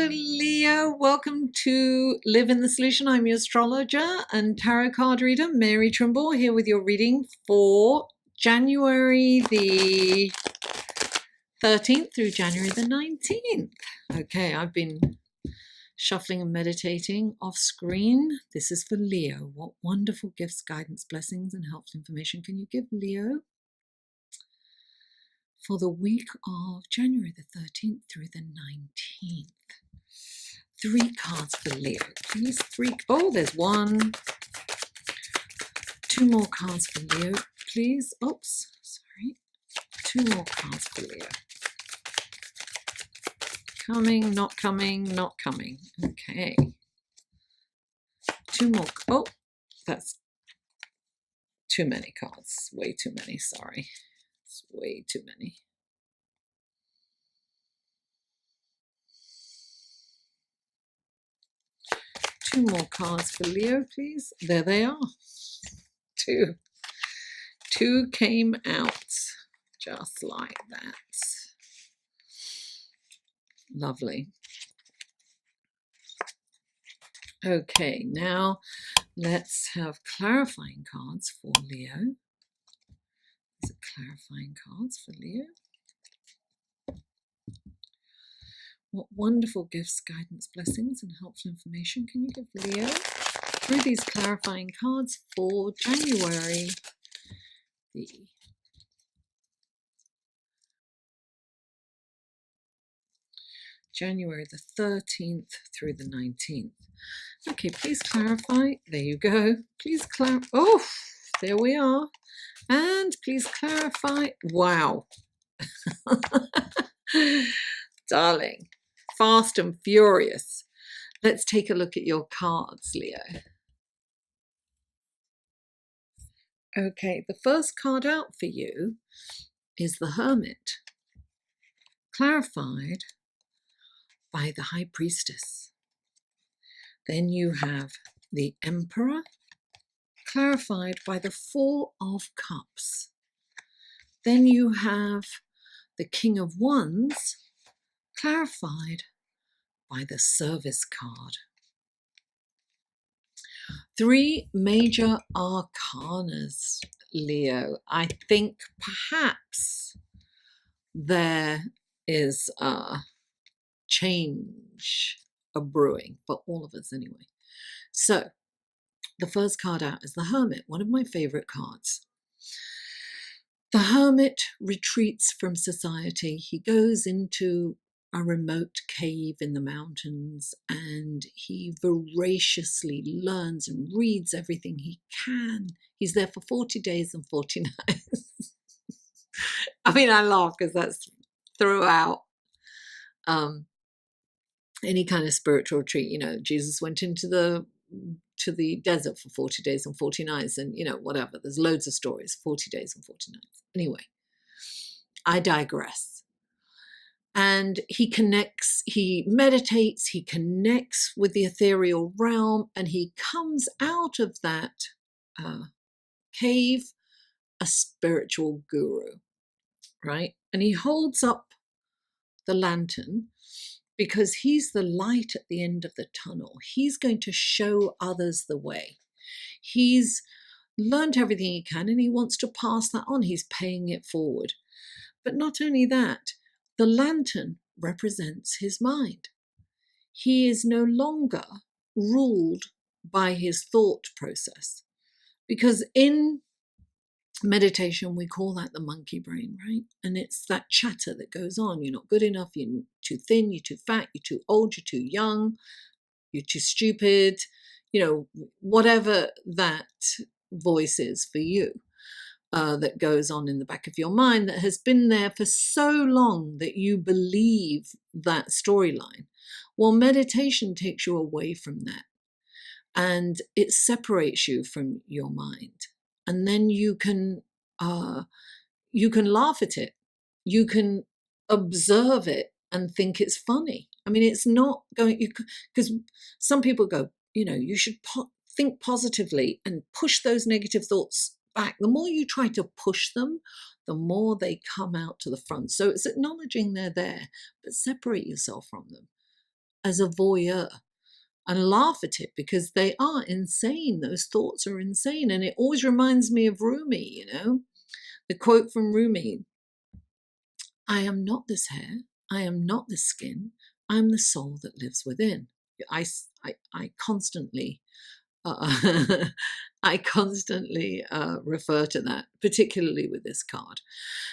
Hello, Leo. Welcome to Live in the Solution. I'm your astrologer and tarot card reader, Mary Trimble, here with your reading for January the 13th through January the 19th. Okay, I've been shuffling and meditating off screen. This is for Leo. What wonderful gifts, guidance, blessings, and helpful information can you give Leo for the week of January the 13th through the 19th? 3 cards for Leo, please. Oh, there's 1. 2 more cards for Leo, please. Oops, sorry. 2 more cards for Leo. Coming, not coming, not coming. Okay. 2 more. Oh, that's too many cards. Way too many, sorry. It's way too many. Two more cards for Leo, please. There they are. 2. 2 came out just like that. Lovely. Okay, now let's have clarifying cards for Leo. These are clarifying cards for Leo. What wonderful gifts, guidance, blessings, and helpful information can you give Leo through these clarifying cards for January the 13th through the 19th. Okay, please clarify. There you go. Please clarify. Oh, there we are. And please clarify. Wow. Darling. Fast and furious. Let's take a look at your cards, Leo. Okay, the first card out for you is the Hermit, clarified by the High Priestess. Then you have the Emperor, clarified by the 4 of Cups. Then you have the King of Wands, clarified by the Service card. 3 major arcanas, Leo. I think perhaps there is a change brewing for all of us anyway. So the first card out is the Hermit, one of my favorite cards. The Hermit retreats from society. He goes into a remote cave in the mountains and he voraciously learns and reads everything he can. He's there for 40 days and 40 nights. I mean, I laugh because that's throughout any kind of spiritual retreat. You know, Jesus went into the desert for 40 days and 40 nights and, you know, whatever. There's loads of stories, 40 days and 40 nights. Anyway, I digress. And he meditates, he connects with the ethereal realm, and he comes out of that cave a spiritual guru, right? And he holds up the lantern because he's the light at the end of the tunnel. He's going to show others the way. He's learned everything he can and he wants to pass that on. He's paying it forward. But not only that, the lantern represents his mind. He is no longer ruled by his thought process, because in meditation we call that the monkey brain, right? And it's that chatter that goes on. You're not good enough, you're too thin, you're too fat, you're too old, you're too young, you're too stupid, you know, whatever that voice is for you. That goes on in the back of your mind that has been there for so long that you believe that storyline. Well, meditation takes you away from that and it separates you from your mind. And then you can laugh at it. You can observe it and think it's funny. I mean, it's not going, because some people go, you know, you should think positively and push those negative thoughts back. The more you try to push them, the more they come out to the front. So it's acknowledging they're there, but separate yourself from them. as a voyeur and laugh at it because they are insane. Those thoughts are insane. And it always reminds me of Rumi, the quote from Rumi: I am not this hair, I am not this skin, I am the soul that lives within. I constantly I constantly refer to that, particularly with this card.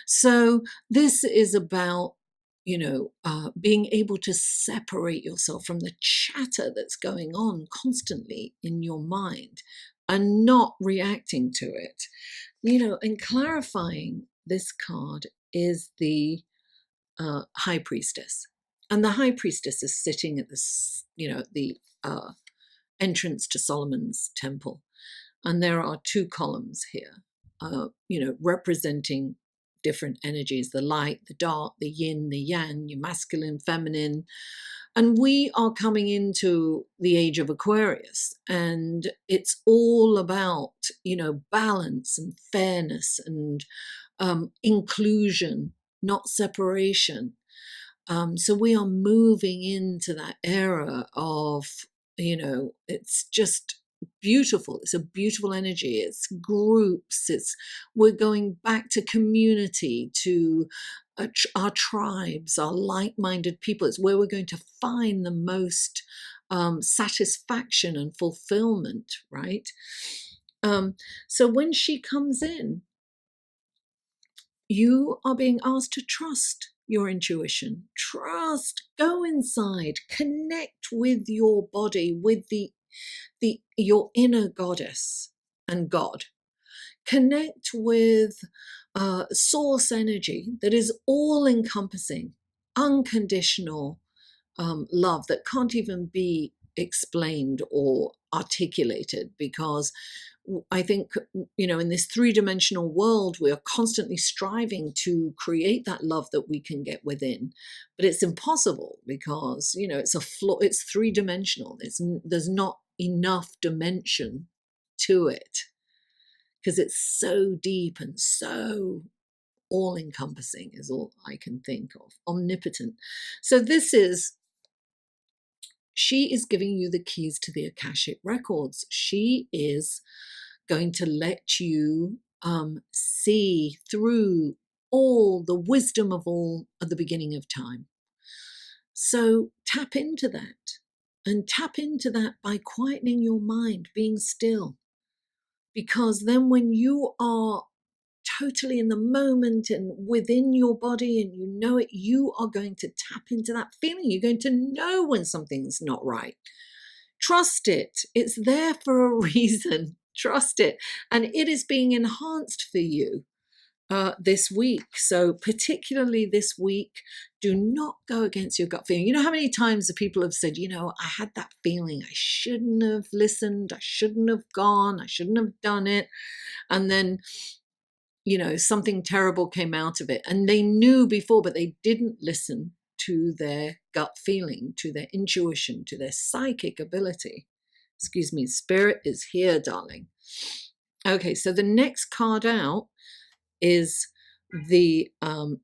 So this is about, being able to separate yourself from the chatter that's going on constantly in your mind and not reacting to it. And clarifying this card is the High Priestess. And the High Priestess is sitting at this, the entrance to Solomon's temple. And there are two columns here, representing different energies: the light, the dark, the yin, the yang, your masculine, feminine. And we are coming into the age of Aquarius, and it's all about, balance and fairness and inclusion, not separation. So we are moving into that era of, it's just beautiful. It's a beautiful energy. It's groups. We're going back to community, to our tribes, our like-minded people. It's where we're going to find the most satisfaction and fulfillment, right? So when she comes in, you are being asked to trust your intuition. Trust, go inside, connect with your body, with your inner goddess and God. Connect with source energy that is all encompassing, unconditional love that can't even be explained or articulated, because I think, in this three-dimensional world, we are constantly striving to create that love that we can get within, but it's impossible because, it's three-dimensional. There's not enough dimension to it because it's so deep and so all-encompassing is all I can think of, omnipotent. So she is giving you the keys to the Akashic records. She is going to let you see through all the wisdom of all at the beginning of time. So tap into that, and tap into that by quietening your mind, being still. Because then when you are totally in the moment and within your body and you know it, you are going to tap into that feeling. You're going to know when something's not right. Trust it. It's there for a reason. Trust it. And it is being enhanced for you this week. So particularly this week, do not go against your gut feeling. You know how many times the people have said, I had that feeling. I shouldn't have listened. I shouldn't have gone. I shouldn't have done it. And then something terrible came out of it. And they knew before, but they didn't listen to their gut feeling, to their intuition, to their psychic ability. Excuse me, spirit is here, darling. Okay, so the next card out is the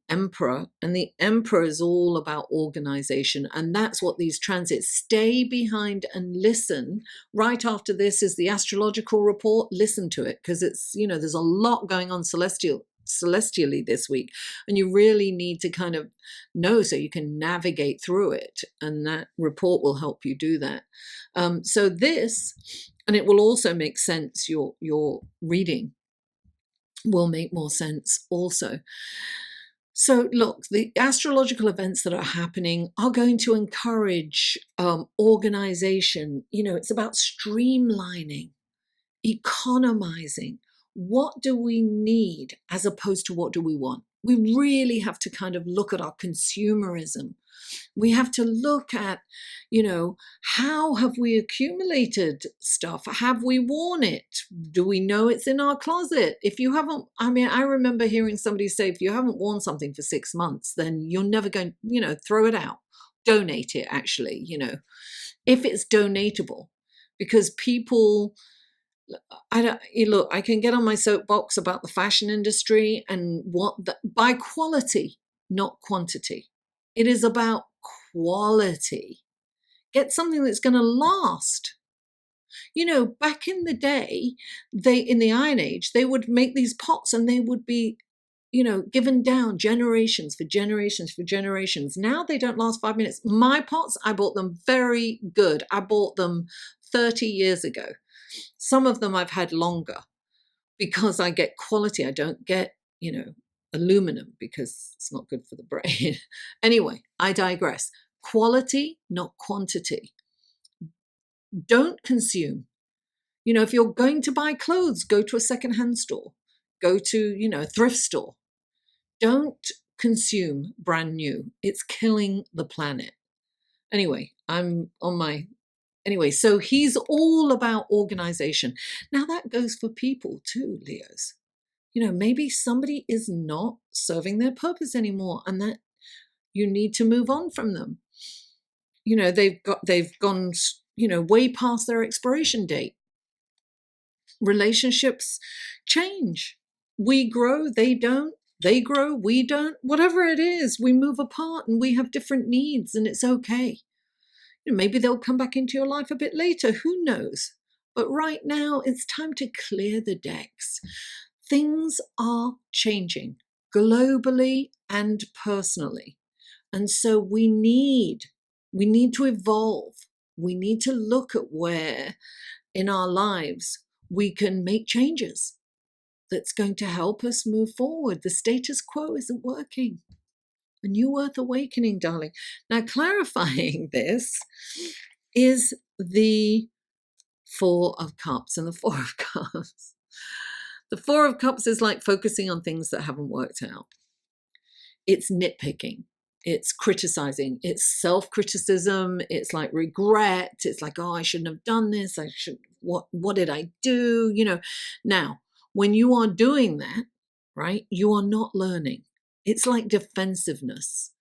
Emperor, and the Emperor is all about organization, and that's what these transits. Stay behind and listen. Right after this is the astrological report. Listen to it, because it's, there's a lot going on celestially this week, and you really need to kind of know so you can navigate through it, and that report will help you do that. So this, and it will also make sense, your reading will make more sense also. So look, the astrological events that are happening are going to encourage organization. It's about streamlining, economizing. What do we need as opposed to what do we want? We really have to kind of look at our consumerism. We have to look at, how have we accumulated stuff? Have we worn it? Do we know it's in our closet? If you haven't, I remember hearing somebody say, if you haven't worn something for 6 months, then you're never going, throw it out, donate it actually, if it's donatable, because people, I can get on my soapbox about the fashion industry and by quality, not quantity. It is about quality. Get something that's going to last. You know, back in the day, in the Iron Age, they would make these pots and they would be, you know, given down generations for generations for generations. Now they don't last 5 minutes. My pots, I bought them very good. I bought them 30 years ago. Some of them I've had longer because I get quality. I don't get, you know, aluminum because it's not good for the brain. Anyway, I digress. Quality, not quantity. Don't consume. You know, if you're going to buy clothes, go to a secondhand store, go to, you know, a thrift store. Don't consume brand new. It's killing the planet. Anyway, so he's all about organization. Now that goes for people too, Leos. You know, maybe somebody is not serving their purpose anymore and that you need to move on from them. You know, they've gone, you know, way past their expiration date. Relationships change. We grow, they don't. They grow, we don't. Whatever it is, we move apart and we have different needs, and it's okay. You know, maybe they'll come back into your life a bit later. Who knows? But right now, it's time to clear the decks. Things are changing globally and personally. And so we need to evolve. We need to look at where in our lives we can make changes that's going to help us move forward. The status quo isn't working. A new earth awakening, darling. Now, clarifying this is the Four of Cups. And the Four of Cups. The Four of Cups is like focusing on things that haven't worked out. It's nitpicking. It's criticizing. It's self-criticism. It's like regret. It's like, oh, I shouldn't have done this. What did I do? You know, now, when you are doing that, right, you are not learning. It's like defensiveness.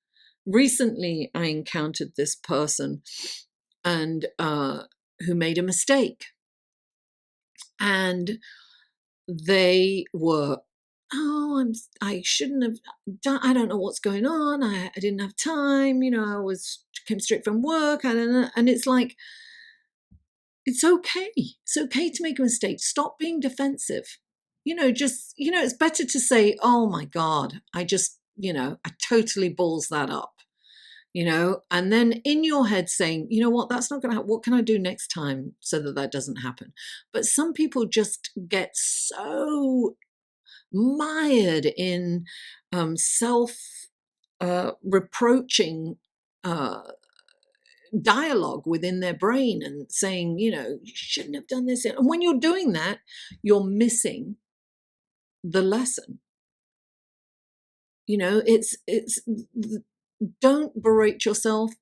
Recently, I encountered this person and who made a mistake. And they were, I shouldn't have done, I don't know what's going on. I didn't have time. You know, came straight from work. I don't know. And it's like, it's okay. It's okay to make a mistake. Stop being defensive. You know, just, you know, it's better to say, oh my God, I totally balls that up, you know, and then in your head saying, you know what, that's not going to happen. What can I do next time so that doesn't happen? But some people just get so mired in self-reproaching dialogue within their brain and saying, you know, you shouldn't have done this. And when you're doing that, you're missing the lesson. You know, it's don't berate yourself.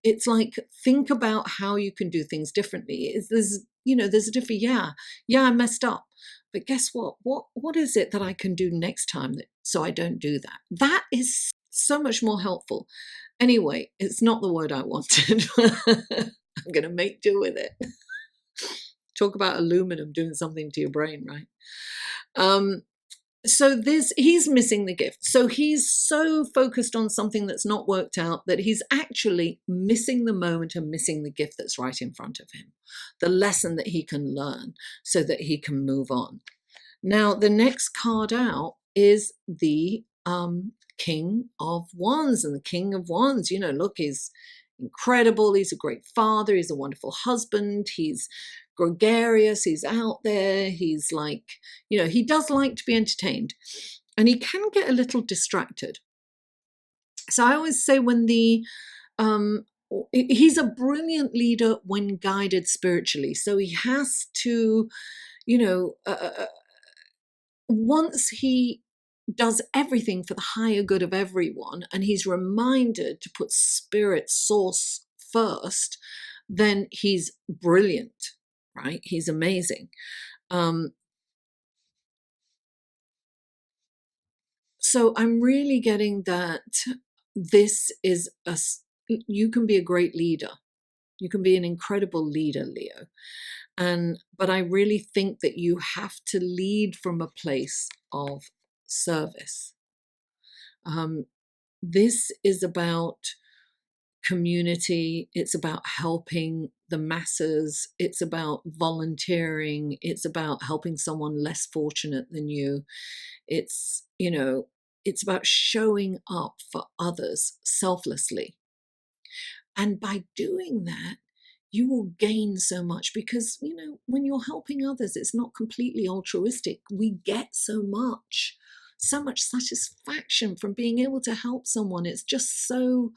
It's like, think about how you can do things differently. There's a different, I messed up. But guess what? What is it that I can do next time so I don't do that? That is so much more helpful. Anyway, it's not the word I wanted. I'm going to make do with it. Talk about aluminum doing something to your brain, right? So he's missing the gift. So he's so focused on something that's not worked out that he's actually missing the moment and missing the gift that's right in front of him, the lesson that he can learn so that he can move on. Now, the next card out is the King of Wands. And the King of Wands, you know, look, he's incredible. He's a great father. He's a wonderful husband. He's gregarious. He's out there. He's like, you know, he does like to be entertained and he can get a little distracted. So I always say he's a brilliant leader when guided spiritually. So he has to, you know, once he does everything for the higher good of everyone and he's reminded to put spirit source first, then he's brilliant, right? He's amazing. So I'm really getting that you can be a great leader. You can be an incredible leader, Leo. But I really think that you have to lead from a place of service. This is about community. It's about helping the masses. It's about volunteering. It's about helping someone less fortunate than you. It's, it's about showing up for others selflessly. And by doing that, you will gain so much because, when you're helping others, it's not completely altruistic. We get so much satisfaction from being able to help someone. It's just so,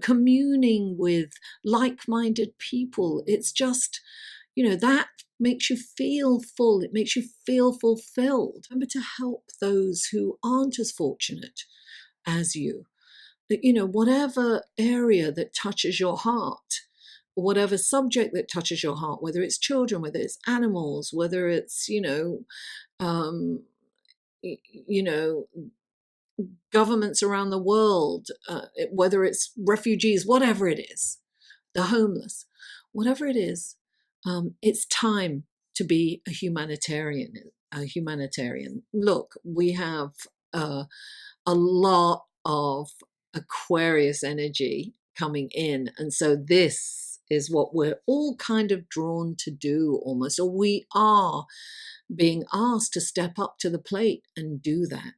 communing with like-minded people. It's just, that makes you feel full. It makes you feel fulfilled. Remember to help those who aren't as fortunate as you. Whatever area that touches your heart, whatever subject that touches your heart, whether it's children, whether it's animals, whether it's, governments around the world, whether it's refugees, whatever it is, the homeless, whatever it is, it's time to be a humanitarian. Look, we have a lot of Aquarius energy coming in. And so this is what we're all kind of drawn to do almost, or we are being asked to step up to the plate and do that.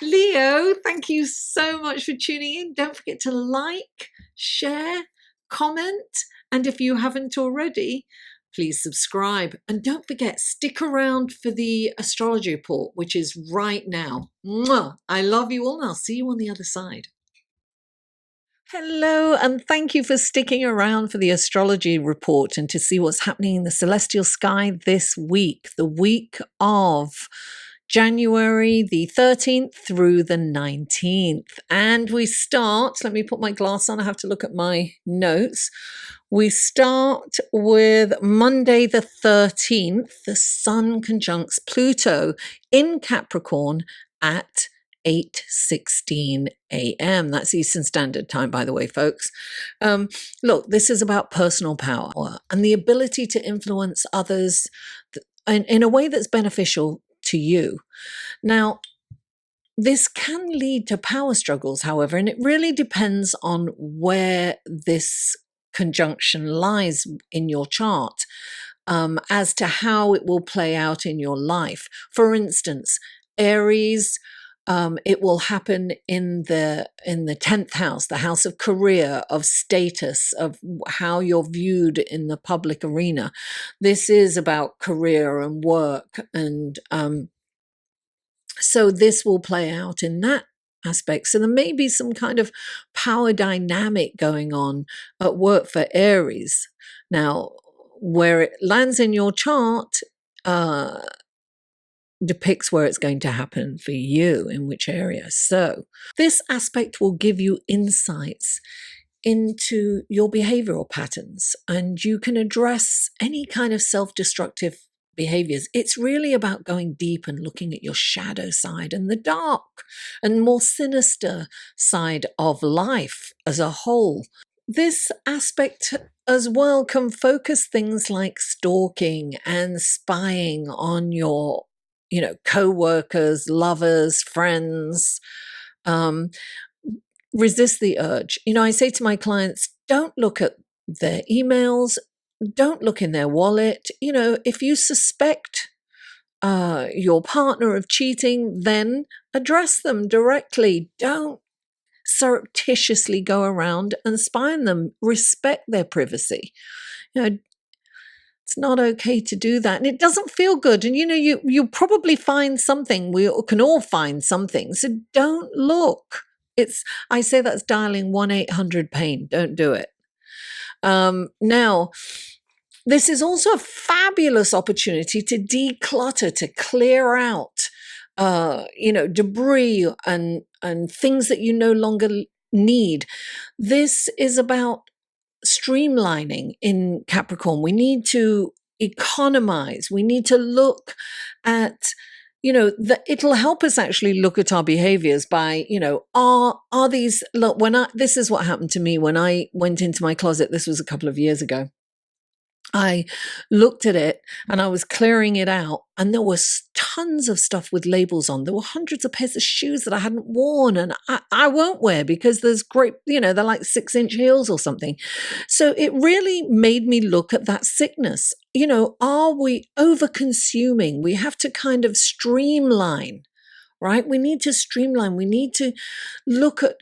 Leo, thank you so much for tuning in. Don't forget to like, share, comment, and if you haven't already, please subscribe. And don't forget, stick around for the astrology report, which is right now. Mwah! I love you all, and I'll see you on the other side. Hello, and thank you for sticking around for the astrology report and to see what's happening in the celestial sky this week, the week of January the 13th through the 19th. And we start, let me put my glass on, I have to look at my notes. We start with Monday the 13th. The Sun conjuncts Pluto in Capricorn at 8:16 a.m. That's Eastern Standard Time, by the way, folks. Look, this is about personal power and the ability to influence others in a way that's beneficial to you. Now, this can lead to power struggles, however, and it really depends on where this conjunction lies in your chart, as to how it will play out in your life. For instance, Aries, it will happen in the 10th house, the house of career, of status, of how you're viewed in the public arena. This is about career and work, and so this will play out in that aspect. So there may be some kind of power dynamic going on at work for Aries. Now, where it lands in your chart depicts where it's going to happen for you, in which area. So this aspect will give you insights into your behavioral patterns, and you can address any kind of self-destructive behaviors. It's really about going deep and looking at your shadow side and the dark and more sinister side of life as a whole. This aspect as well can focus things like stalking and spying on your co-workers, lovers, friends. Resist the urge. I say to my clients, don't look at their emails, don't look in their wallet. If you suspect your partner of cheating, then address them directly. Don't surreptitiously go around and spy on them. Respect their privacy. It's not okay to do that. And it doesn't feel good. And, you'll probably find something. We can all find something. So don't look. I say that's dialing 1-800-PAIN. Don't do it. Now, this is also a fabulous opportunity to declutter, to clear out, debris and things that you no longer need. This is about streamlining in Capricorn. We need to economize. We need to look at, it'll help us actually look at our behaviors by, are these, look, this is what happened to me when I went into my closet. This was a couple of years ago. I looked at it and I was clearing it out, and there was tons of stuff with labels on. There were hundreds of pairs of shoes that I hadn't worn and I won't wear because there's great, they're like 6-inch heels or something. So it really made me look at that sickness. Are we over consuming? We have to kind of streamline, right? We need to streamline. We need to look at,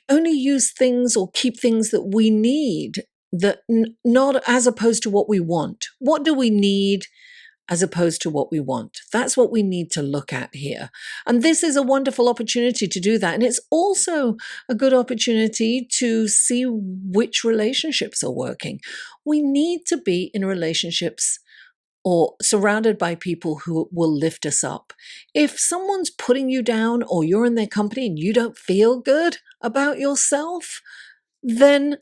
only use things or keep things that we need, that not as opposed to what we want. What do we need as opposed to what we want? That's what we need to look at here. And this is a wonderful opportunity to do that. And it's also a good opportunity to see which relationships are working. We need to be in relationships or surrounded by people who will lift us up. If someone's putting you down or you're in their company and you don't feel good about yourself, then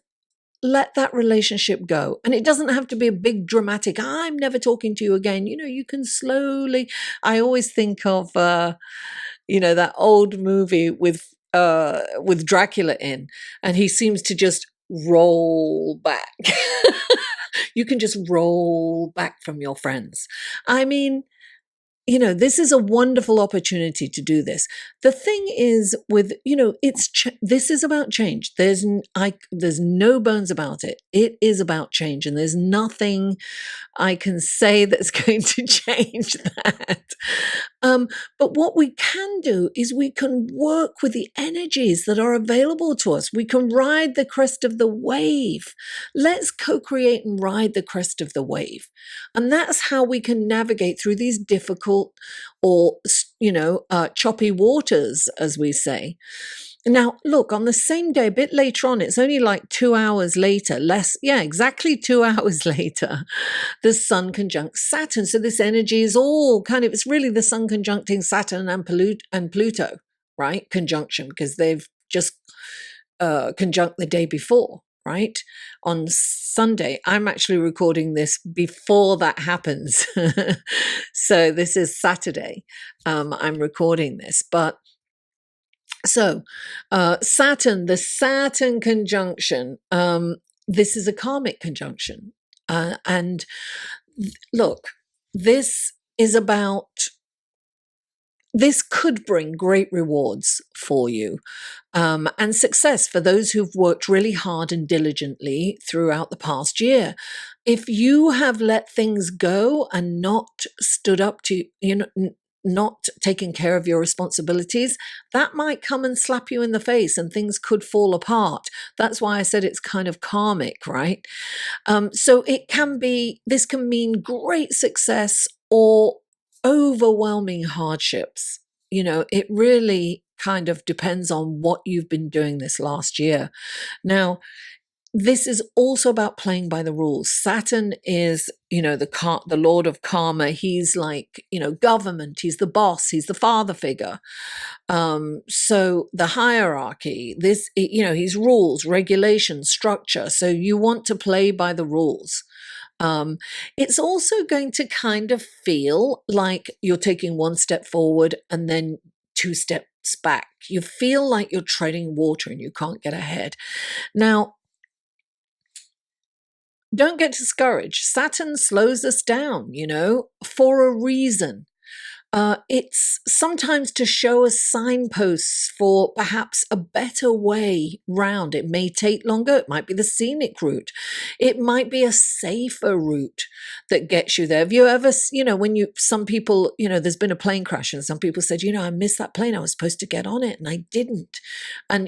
let that relationship go. And it doesn't have to be a big dramatic, I'm never talking to you again. You can slowly, I always think of, that old movie with Dracula in, and he seems to just roll back. You can just roll back from your friends. I mean, this is a wonderful opportunity to do this. The thing is with, this is about change. There's no bones about it. It is about change, and there's nothing I can say that's going to change that. But what we can do is we can work with the energies that are available to us. We can ride the crest of the wave. Let's co-create and ride the crest of the wave. And that's how we can navigate through these difficult or, choppy waters, as we say. Now, look, on the same day, a bit later on, it's only like 2 hours later, exactly 2 hours later, the Sun conjuncts Saturn. So this energy is all it's really the Sun conjuncting Saturn and Pluto, right? Conjunction, because they've just conjunct the day before, right? On Sunday. I'm actually recording this before that happens. So this is Saturday. I'm recording this, but so, Saturn, the Saturn conjunction, this is a karmic conjunction. And look, this could bring great rewards for you, and success for those who've worked really hard and diligently throughout the past year. If you have let things go and not stood up to, not taking care of your responsibilities, that might come and slap you in the face and things could fall apart. That's why I said it's kind of karmic, right? So this can mean great success or overwhelming hardships. It really kind of depends on what you've been doing this last year. Now, this is also about playing by the rules. Saturn is, the lord of karma. He's like, government. He's the boss. He's the father figure. So the hierarchy, he's rules, regulations, structure. So you want to play by the rules. It's also going to kind of feel like you're taking one step forward and then 2 steps back. You feel like you're treading water and you can't get ahead. Now, don't get discouraged. Saturn slows us down, for a reason. It's sometimes to us signposts for perhaps a better way round. It may take longer. It might be the scenic route. It might be a safer route that gets you there. Have you ever, some people, there's been a plane crash and some people said, I missed that plane. I was supposed to get on it and I didn't. And,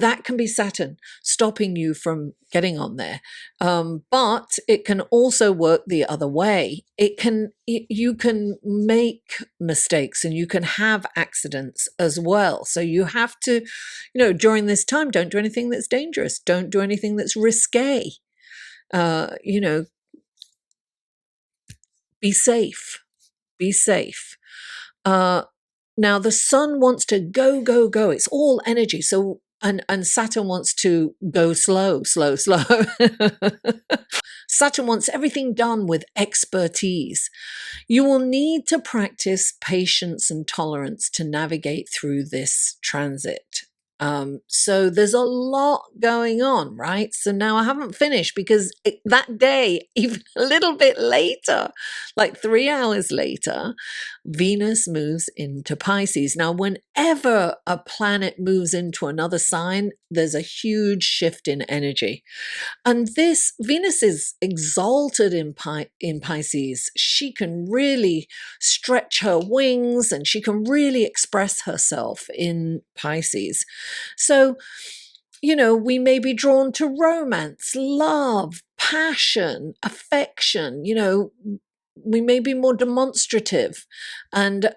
that can be Saturn stopping you from getting on there. But it can also work the other way. You can make mistakes and you can have accidents as well. So you have to, during this time, don't do anything that's dangerous. Don't do anything that's risque. Be safe. Be safe. Now the sun wants to go, go, go. It's all energy. So and Saturn wants to go slow. Saturn wants everything done with expertise. You will need to practice patience and tolerance to navigate through this transit. So there's a lot going on, right? So now I haven't finished because that day, even a little bit later, like 3 hours later, Venus moves into Pisces. Now, whenever a planet moves into another sign, there's a huge shift in energy. And this Venus is exalted in Pisces. She can really stretch her wings and she can really express herself in Pisces. So, we may be drawn to romance, love, passion, affection, we may be more demonstrative and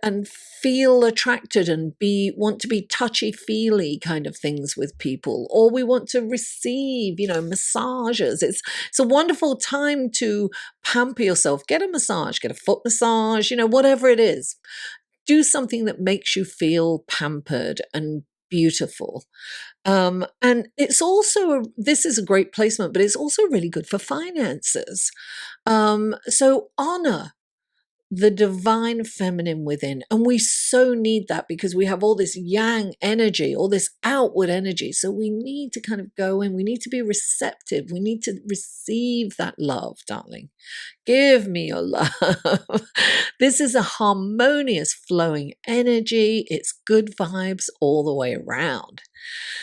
feel attracted and want to be touchy-feely kind of things with people, or we want to receive massages. It's a wonderful time to pamper yourself. Get a massage, get a foot massage, whatever it is. Do something that makes you feel pampered and beautiful. And it's also this is a great placement, but it's also really good for finances. So honor the divine feminine within. And we so need that because we have all this yang energy, all this outward energy. So we need to kind of go in. We need to be receptive. We need to receive that love, darling. Give me your love. This is a harmonious flowing energy. It's good vibes all the way around.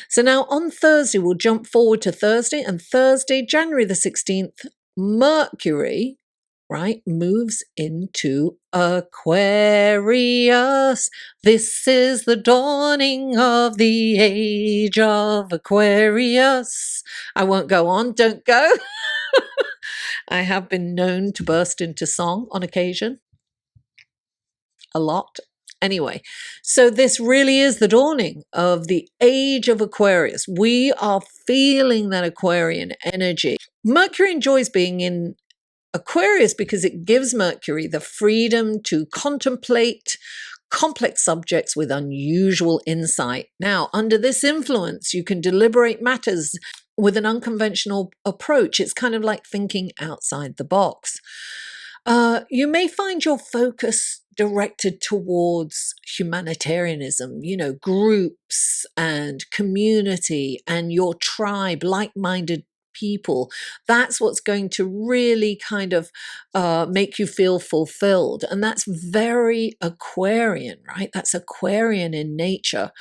So now on Thursday, we'll jump forward to Thursday. And Thursday, January the 16th, Mercury, right, moves into Aquarius. This is the dawning of the age of Aquarius. I won't go on, don't go. I have been known to burst into song on occasion. A lot. Anyway, so this really is the dawning of the age of Aquarius. We are feeling that Aquarian energy. Mercury enjoys being in Aquarius because it gives Mercury the freedom to contemplate complex subjects with unusual insight. Now, under this influence, you can deliberate matters with an unconventional approach. It's kind of like thinking outside the box. You may find your focus directed towards humanitarianism, groups and community and your tribe, like-minded people. That's what's going to really kind of make you feel fulfilled. And that's very Aquarian, right? That's Aquarian in nature.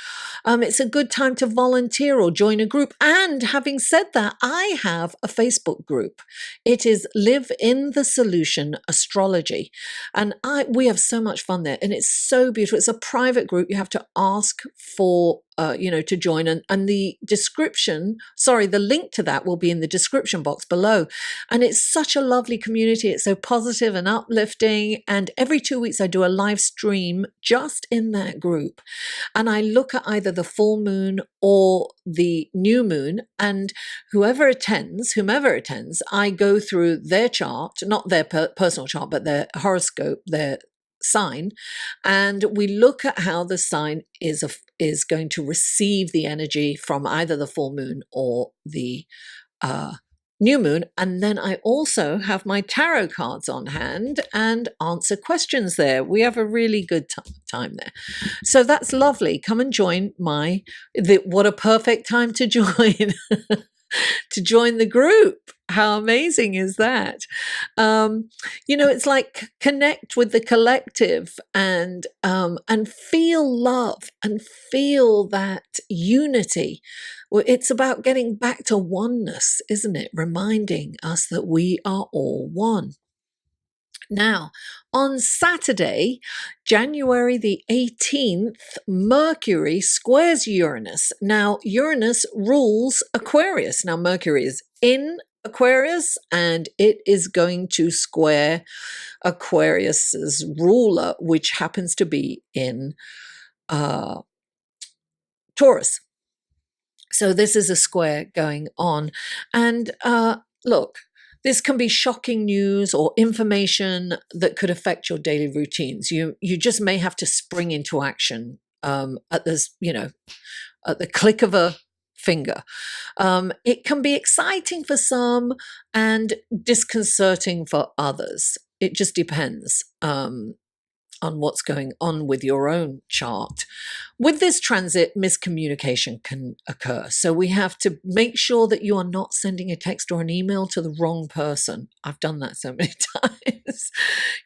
It's a good time to volunteer or join a group. And having said that, I have a Facebook group. It is Live in the Solution Astrology. And we have so much fun there. And it's so beautiful. It's a private group. You have to ask for to join. And the link to that will be in the description box below. And it's such a lovely community. It's so positive and uplifting. And every 2 weeks I do a live stream just in that group. And I look at either the full moon or the new moon, and whomever attends, I go through their chart, not their personal chart, but their horoscope, their sign, and we look at how the sign is going to receive the energy from either the full moon or the new moon. And then I also have my tarot cards on hand and answer questions there. We have a really good time there. So that's lovely. Come and join what a perfect time to join. To join the group. How amazing is that? It's like connect with the collective and feel love and feel that unity. Well, it's about getting back to oneness, isn't it? Reminding us that we are all one. Now, on Saturday, January the 18th, Mercury squares Uranus. Now, Uranus rules Aquarius. Now, Mercury is in Aquarius and it is going to square Aquarius's ruler, which happens to be in Taurus. So this is a square going on. And look, this can be shocking news or information that could affect your daily routines. You just may have to spring into action at the click of a finger. It can be exciting for some and disconcerting for others. It just depends. what's going on with your own chart. With this transit, miscommunication can occur. So we have to make sure that you are not sending a text or an email to the wrong person. I've done that so many times.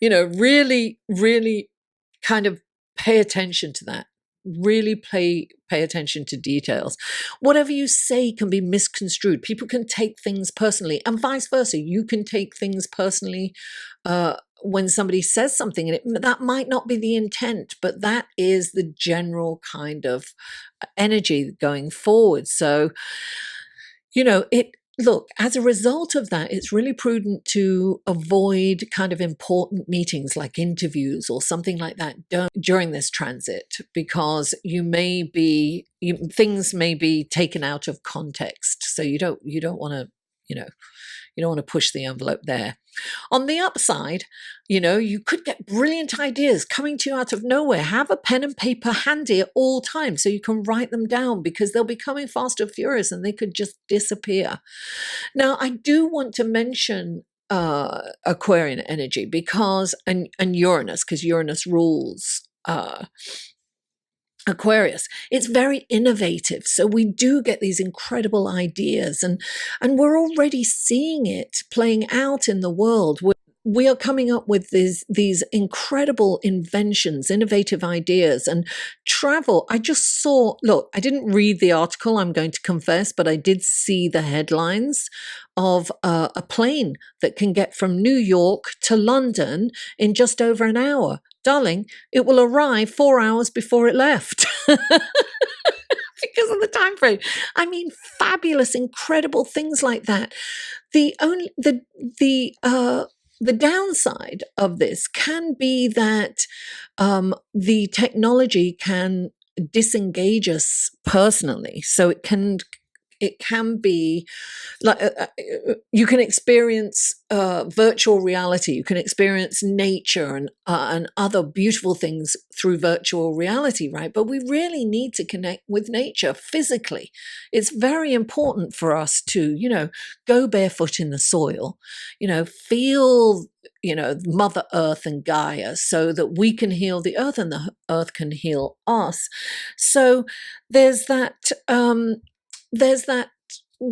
Really, really kind of pay attention to that. Really pay attention to details. Whatever you say can be misconstrued. People can take things personally, and vice versa. You can take things personally when somebody says something, and that might not be the intent, but that is the general kind of energy going forward. So, look, as a result of that, it's really prudent to avoid kind of important meetings like interviews or something like that during this transit, because things may be taken out of context. So you don't want to, you don't want to push the envelope there. On the upside, you could get brilliant ideas coming to you out of nowhere. Have a pen and paper handy at all times so you can write them down, because they'll be coming fast and furious and they could just disappear. Now, I do want to mention Aquarian energy because, and Uranus, because Uranus rules Aquarius. It's very innovative. So we do get these incredible ideas, and we're already seeing it playing out in the world. We are coming up with these incredible inventions, innovative ideas, and travel. I just saw, look, I didn't read the article, I'm going to confess, but I did see the headlines of a plane that can get from New York to London in just over an hour. Darling, it will arrive 4 hours before it left. Because of the time frame. I mean, fabulous, incredible things like that. The downside of this can be that the technology can disengage us personally. So it can be like you can experience virtual reality. You can experience nature and other beautiful things through virtual reality, right? But we really need to connect with nature physically. It's very important for us to, go barefoot in the soil, feel, Mother Earth and Gaia, so that we can heal the earth and the earth can heal us. So there's that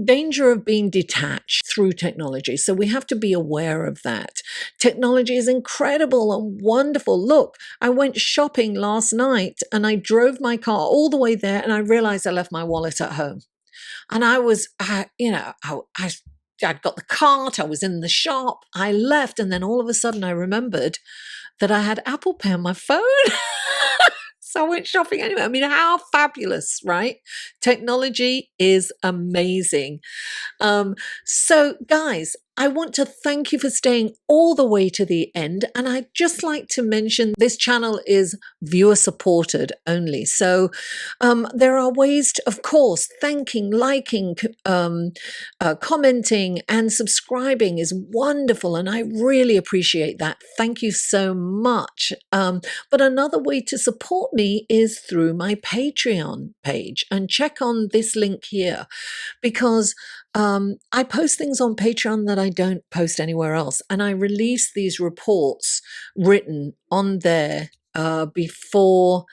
danger of being detached through technology. So we have to be aware of that. Technology is incredible and wonderful. Look, I went shopping last night and I drove my car all the way there and I realized I left my wallet at home. And I'd got the cart, I was in the shop, I left, and then all of a sudden I remembered that I had Apple Pay on my phone. So I went shopping anyway. I mean, how fabulous, right? Technology is amazing. So guys, I want to thank you for staying all the way to the end. And I'd just like to mention this channel is viewer supported only. So there are ways to, of course, thanking, liking, commenting and subscribing is wonderful. And I really appreciate that. Thank you so much. But another way to support me is through my Patreon page, and check on this link here, because I post things on Patreon that I don't post anywhere else. And I release these reports written on there before.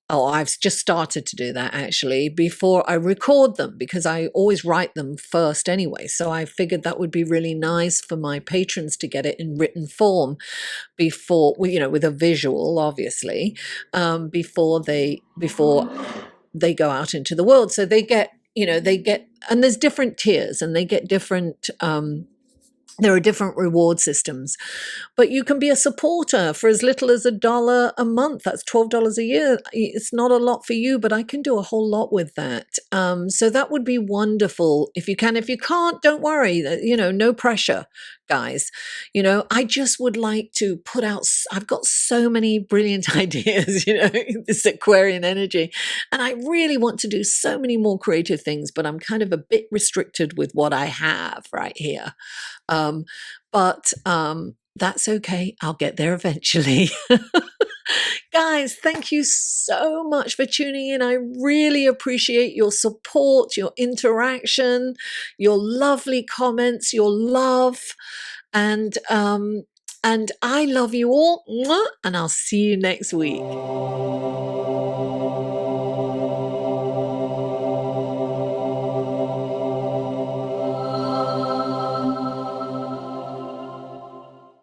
Oh, I've just started to do that actually before I record them, because I always write them first anyway. So I figured that would be really nice for my patrons to get it in written form before, with a visual, obviously, before they go out into the world. So they get, and there's different tiers and they get different, there are different reward systems, but you can be a supporter for as little as $1 a month. That's $12 a year. It's not a lot for you, but I can do a whole lot with that. So that would be wonderful if you can. If you can't, don't worry. No pressure, guys. I just would like to put out. I've got so many brilliant ideas. This Aquarian energy, and I really want to do so many more creative things, but I'm kind of a bit restricted with what I have right here. But that's okay. I'll get there eventually. Guys, thank you so much for tuning in. I really appreciate your support, your interaction, your lovely comments, your love. And And I love you all, and I'll see you next week.